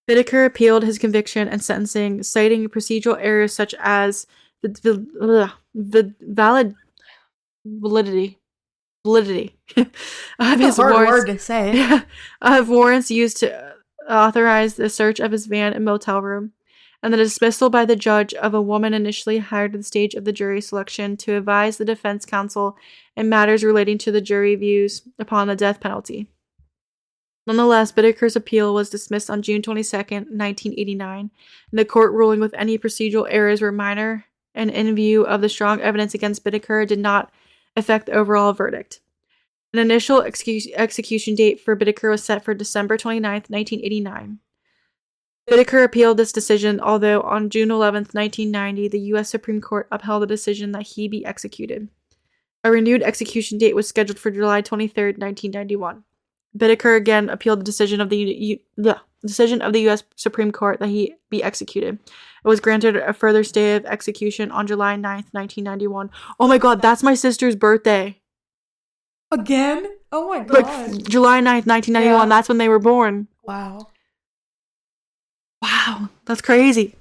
Bittaker appealed his conviction and sentencing, citing procedural errors such as the validity of his word to say. Of warrants used to authorize the search of his van and motel room, and the dismissal by the judge of a woman initially hired at the stage of the jury selection to advise the defense counsel in matters relating to the jury views upon the death penalty. Nonetheless, Bittaker's appeal was dismissed on June 22nd, 1989, and the court ruling with any procedural errors were minor and, in view of the strong evidence against Bittaker, did not affect the overall verdict. An initial execution date for Bittaker was set for December 29th, 1989. Bittaker appealed this decision, although on June 11th, 1990, the U.S. Supreme Court upheld the decision that he be executed. A renewed execution date was scheduled for July 23rd, 1991. Bittaker again appealed the decision of the U.S. Supreme Court that he be executed. It was granted a further stay of execution on July 9th, 1991. Oh my god, that's my sister's birthday. Again? Oh my god. Like, July 9th, 1991, yeah. That's when they were born. Wow. Wow, that's crazy.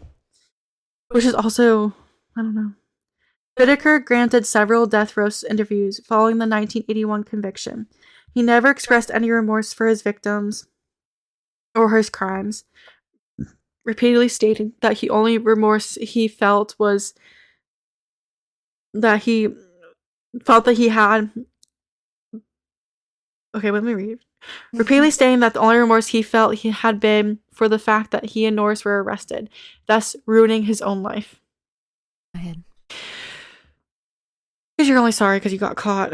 Which is also, I don't know. Whitaker granted several death row interviews following the 1981 conviction. He never expressed any remorse for his victims or his crimes, repeatedly stating that the only remorse he felt was that he felt that he had. Okay, let me read. Repeatedly stating that the only remorse he felt he had been for the fact that he and Norris were arrested, thus ruining his own life. Go ahead. Because you're only sorry because you got caught.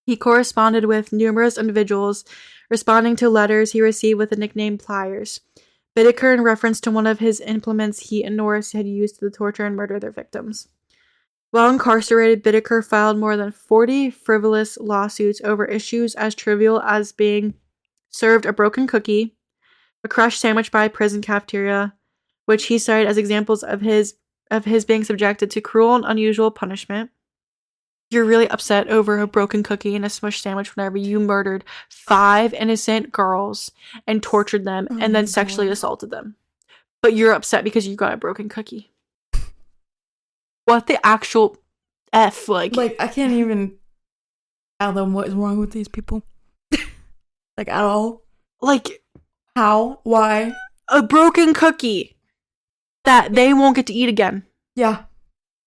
He corresponded with numerous individuals, responding to letters he received with the nickname Pliers. Whitaker in reference to one of his implements he and Norris had used to torture and murder their victims. While incarcerated, Whitaker filed more than 40 frivolous lawsuits over issues as trivial as being served a broken cookie, a crushed sandwich by a prison cafeteria, which he cited as examples of his being subjected to cruel and unusual punishment. You're really upset over a broken cookie and a smushed sandwich whenever you murdered 5 innocent girls and tortured them and then sexually assaulted them. But you're upset because you got a broken cookie. What the actual F, like I can't even fathom what is wrong with these people. Like, at all. Like, how? Why? A broken cookie that they won't get to eat again. Yeah.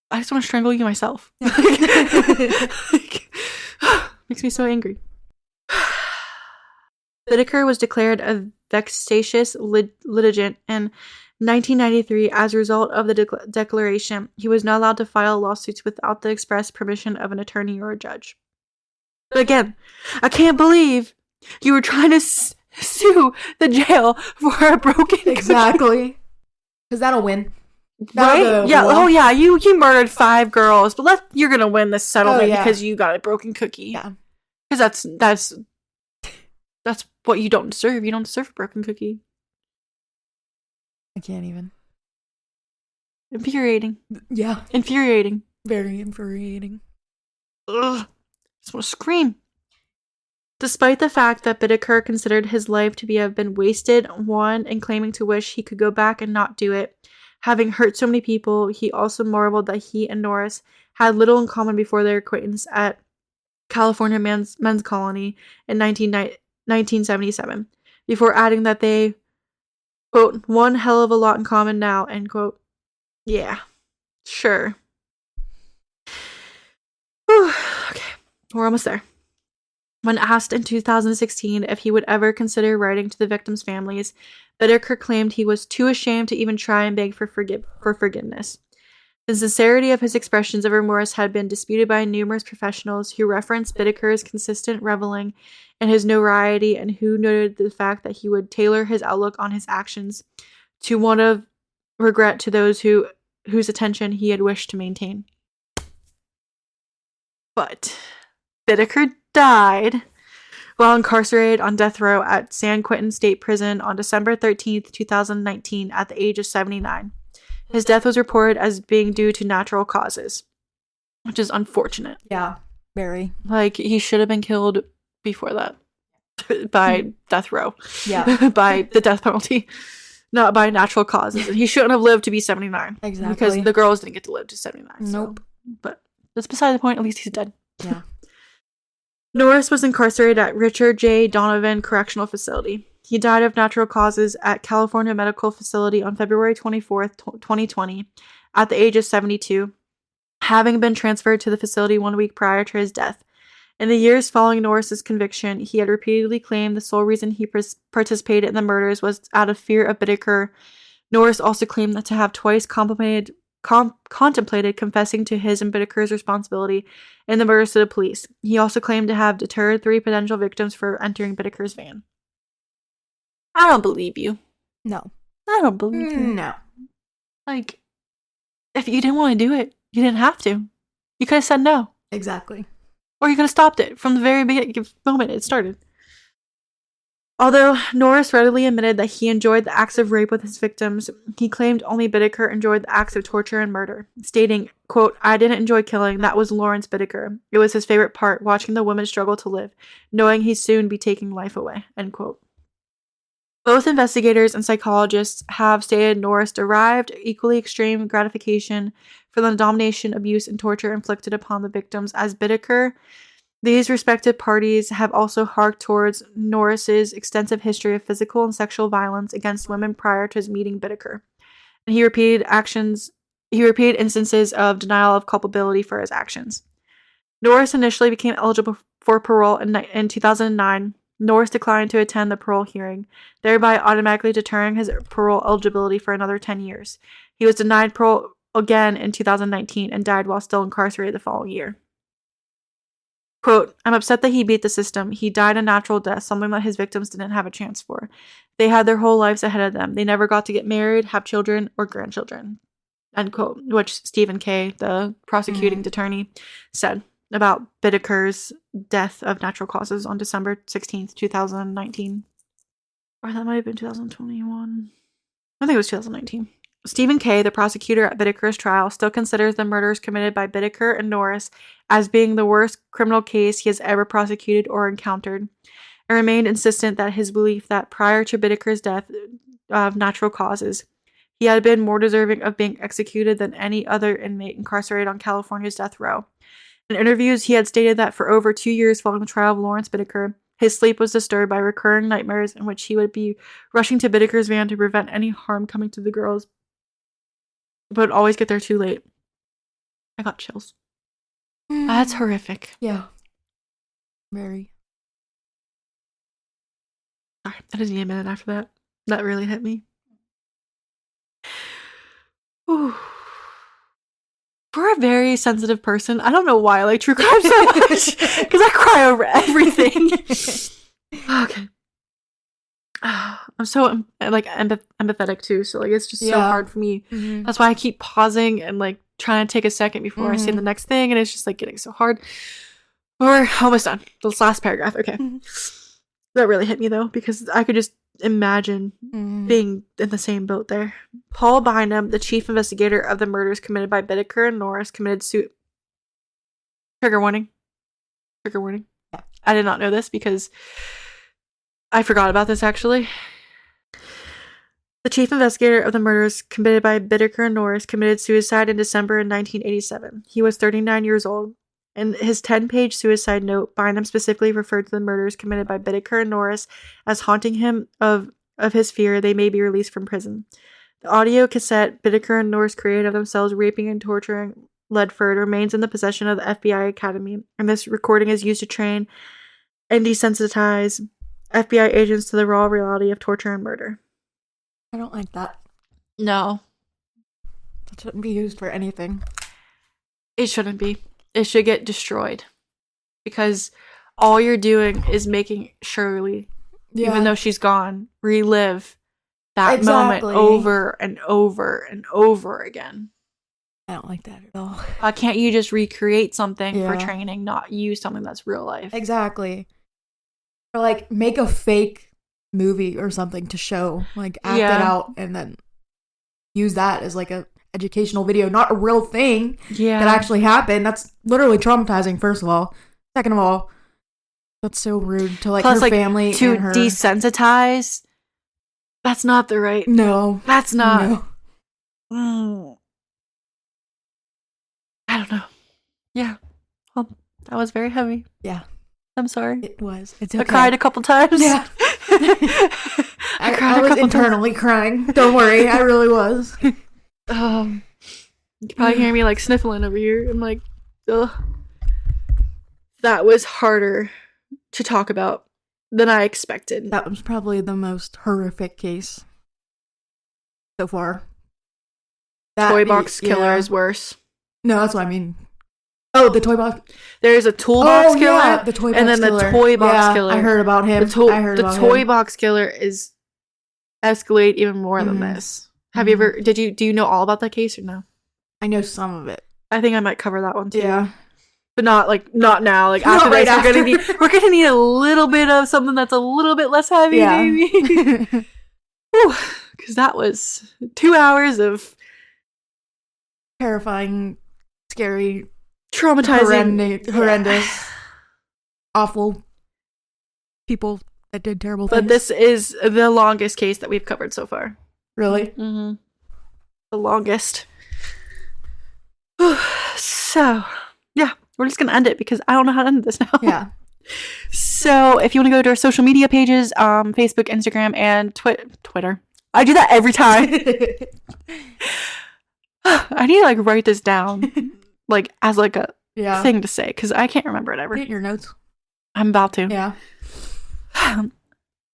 I just want to strangle you myself. Yeah. Makes me so angry. Whitaker was declared a vexatious litigant in 1993 as a result of the declaration. He was not allowed to file lawsuits without the express permission of an attorney or a judge. But again, I can't believe you were trying to sue the jail for a broken Exactly. Because that'll win. Right? Yeah. Oh, yeah. You murdered 5 girls, but you're gonna win this settlement because you got a broken cookie. Yeah. Because that's what you don't deserve. You don't deserve a broken cookie. I can't even. Infuriating. Yeah. Infuriating. Very infuriating. Ugh. Just want to scream. Despite the fact that Whitaker considered his life to have been wasted, and claiming to wish he could go back and not do it, having hurt so many people, he also marveled that he and Norris had little in common before their acquaintance at California Men's Colony in 1977, before adding that they, quote, one hell of a lot in common now, end quote. Yeah, sure. Whew. Okay, we're almost there. When asked in 2016 if he would ever consider writing to the victims' families, Whitaker claimed he was too ashamed to even try and beg for forgiveness. The sincerity of his expressions of remorse had been disputed by numerous professionals who referenced Whitaker's consistent reveling in his notoriety and who noted the fact that he would tailor his outlook on his actions to one of regret to those whose attention he had wished to maintain. But Whitaker died while incarcerated on death row at San Quentin State Prison on December 13th, 2019 at the age of 79. His death was reported as being due to natural causes, which is unfortunate. Yeah, very. Like, he should have been killed before that by death row. Yeah. By the death penalty, not by natural causes. And he shouldn't have lived to be 79. Exactly. Because the girls didn't get to live to 79. Nope. So. But that's beside the point. At least he's dead. Yeah. Norris was incarcerated at Richard J. Donovan Correctional Facility. He died of natural causes at California Medical Facility on February 24th, 2020, at the age of 72, having been transferred to the facility 1 week prior to his death. In the years following Norris's conviction, he had repeatedly claimed the sole reason he participated in the murders was out of fear of Whitaker. Norris also claimed that to have twice contemplated confessing to his and Whitaker's responsibility in the murders to the police. He also claimed to have deterred 3 potential victims for entering Whitaker's van. I don't believe you. No. I don't believe you. No. Like, if you didn't want to do it, you didn't have to. You could have said no. Exactly. Or you could have stopped it from the very moment it started. Although Norris readily admitted that he enjoyed the acts of rape with his victims, he claimed only Whitaker enjoyed the acts of torture and murder, stating, quote, I didn't enjoy killing, that was Lawrence Whitaker. It was his favorite part, watching the women struggle to live, knowing he'd soon be taking life away, end quote. Both investigators and psychologists have stated Norris derived equally extreme gratification from the domination, abuse, and torture inflicted upon the victims as Bittaker. These respective parties have also harked towards Norris's extensive history of physical and sexual violence against women prior to his meeting Bittaker. And he repeated instances of denial of culpability for his actions. Norris initially became eligible for parole in 2009. Norris declined to attend the parole hearing, thereby automatically deterring his parole eligibility for another 10 years. He was denied parole again in 2019 and died while still incarcerated the following year. Quote, I'm upset that he beat the system. He died a natural death, something that his victims didn't have a chance for. They had their whole lives ahead of them. They never got to get married, have children, or grandchildren. End quote, which Stephen K., the prosecuting attorney, said about Bittaker's death of natural causes on December 16th, 2019. Or that might have been 2021. I think it was 2019. Stephen K., the prosecutor at Bittaker's trial, still considers the murders committed by Bittaker and Norris as being the worst criminal case he has ever prosecuted or encountered, and remained insistent that his belief that prior to Bittaker's death of natural causes, he had been more deserving of being executed than any other inmate incarcerated on California's death row. In interviews, he had stated that for over 2 years following the trial of Lawrence Bittaker, his sleep was disturbed by recurring nightmares in which he would be rushing to Bittaker's van to prevent any harm coming to the girls, but would always get there too late. I got chills. That's horrific. Yeah. Very. Sorry, I just need a minute after that. That really hit me. Ooh. For a very sensitive person, I don't know why I like true crime so much, because I cry over everything. Okay. I'm so empathetic too, so like it's just so hard for me. Mm-hmm. That's why I keep pausing and like trying to take a second before I say the next thing, and it's just like getting so hard. We're almost done. This last paragraph. Okay. That really hit me though, because I could just imagine being in the same boat there. Paul Bynum, the chief investigator of the murders committed by Bittaker and Norris, committed suit. Trigger warning. Trigger warning. Yeah. I did not know this because I forgot about this actually. The chief investigator of the murders committed by Bittaker and Norris committed suicide in December 1987. He was 39 years old. In his 10-page suicide note, Bynum specifically referred to the murders committed by Bittaker and Norris as haunting him of his fear they may be released from prison. The audio cassette Bittaker and Norris created of themselves raping and torturing Ledford remains in the possession of the FBI Academy, and this recording is used to train and desensitize FBI agents to the raw reality of torture and murder. I don't like that. No. That shouldn't be used for anything. It shouldn't be. It should get destroyed. Because all you're doing is making Shirley, even though she's gone, relive that moment over and over and over again. I don't like that at all. Can't you just recreate something for training, not use something that's real life? Exactly. Or like make a fake movie or something to show, like act it out and then use that as like a educational video, not a real thing that actually happened. That's literally traumatizing, first of all. Second of all, that's so rude to like her family to and her. Desensitize. That's not the right. No. That's not. No. I don't know. Yeah. Well, that was very heavy. Yeah. I'm sorry. It was. It's okay. I cried a couple times. Yeah. I was internally crying. Don't worry. I really was. You can probably hear me like sniffling over here. I'm like, ugh. That was harder to talk about than I expected. That was probably the most horrific case so far. Toolbox Killer is worse. No, that's what I mean. Oh, the Toolbox. There's a Toolbox Killer. Yeah, the Toolbox and then Killer. The Toolbox Killer. I heard about him. The Toolbox Killer is escalate even more than this. Have you ever? Do you know all about that case or no? I know some of it. I think I might cover that one too. Yeah. But not now. Like after this, we're gonna need a little bit of something that's a little bit less heavy, maybe. Because that was 2 hours of terrifying, scary, traumatizing, horrendous, awful people that did terrible things. But this is the longest case that we've covered so far. Really? Mm-hmm. The longest. So, yeah, we're just going to end it because I don't know how to end this now. Yeah. So, if you want to go to our social media pages, Facebook, Instagram, and Twitter. I do that every time. I need to, like, write this down, like, as, like, a thing to say, because I can't remember it ever. Put it in your notes. I'm about to. Yeah.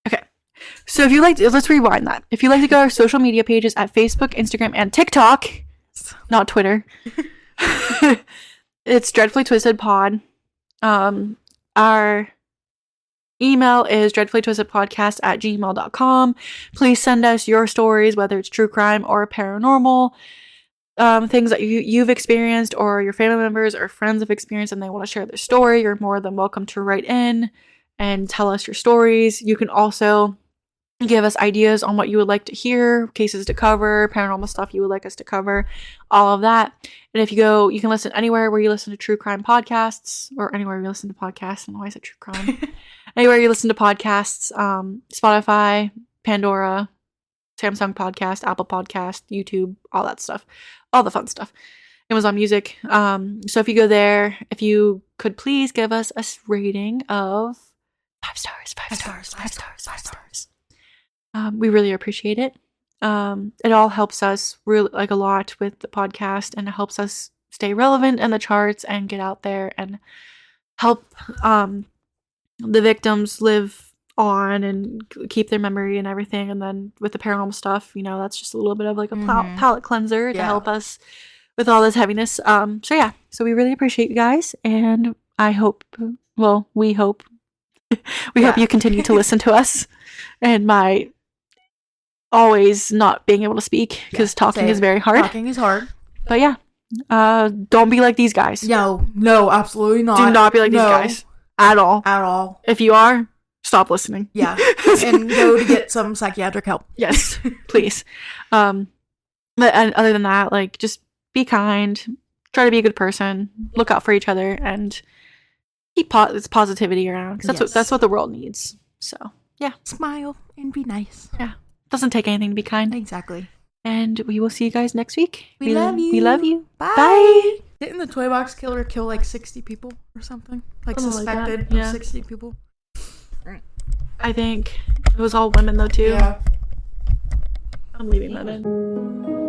Okay. So, if you like, let's rewind that. If you like to go to our social media pages at Facebook, Instagram, and TikTok, not Twitter, it's Dreadfully Twisted Pod. Our email is dreadfullytwistedpodcast@gmail.com. Please send us your stories, whether it's true crime or paranormal, things that you've experienced or your family members or friends have experienced and they want to share their story. You're more than welcome to write in and tell us your stories. You can also give us ideas on what you would like to hear, cases to cover, paranormal stuff you would like us to cover, all of that. And if you go, you can listen anywhere where you listen to true crime podcasts, or anywhere you listen to podcasts. I don't know why I said true crime. Anywhere you listen to podcasts, Spotify, Pandora, Samsung Podcast, Apple Podcast, YouTube, all that stuff, all the fun stuff. Amazon Music. So if you go there, if you could please give us a rating of 5 stars, 5 stars, 5 stars, 5 stars. We really appreciate it. It all helps us really, like, a lot with the podcast, and it helps us stay relevant in the charts and get out there and help the victims live on and keep their memory and everything. And then with the paranormal stuff, you know, that's just a little bit of like a palate cleanser to help us with all this heaviness. So yeah, so we really appreciate you guys, and I hope, well, we hope hope you continue to listen to us and my always not being able to speak, because talking is very hard. Talking is hard. But yeah, don't be like these guys. No, absolutely not. Do not be like these guys at all. At all. If you are, stop listening. Yeah, and go to get some psychiatric help. Yes, please. But other than that, like, just be kind, try to be a good person, look out for each other, and keep positivity around, because that's what the world needs. So yeah, smile and be nice. Yeah, doesn't take anything to be kind. Exactly. And we will see you guys next week. We love you. We love you. Bye. Bye. Didn't the Toolbox Killer kill like 60 people or something? Like suspected of 60 people? I think it was all women though too. Yeah. I'm leaving that in.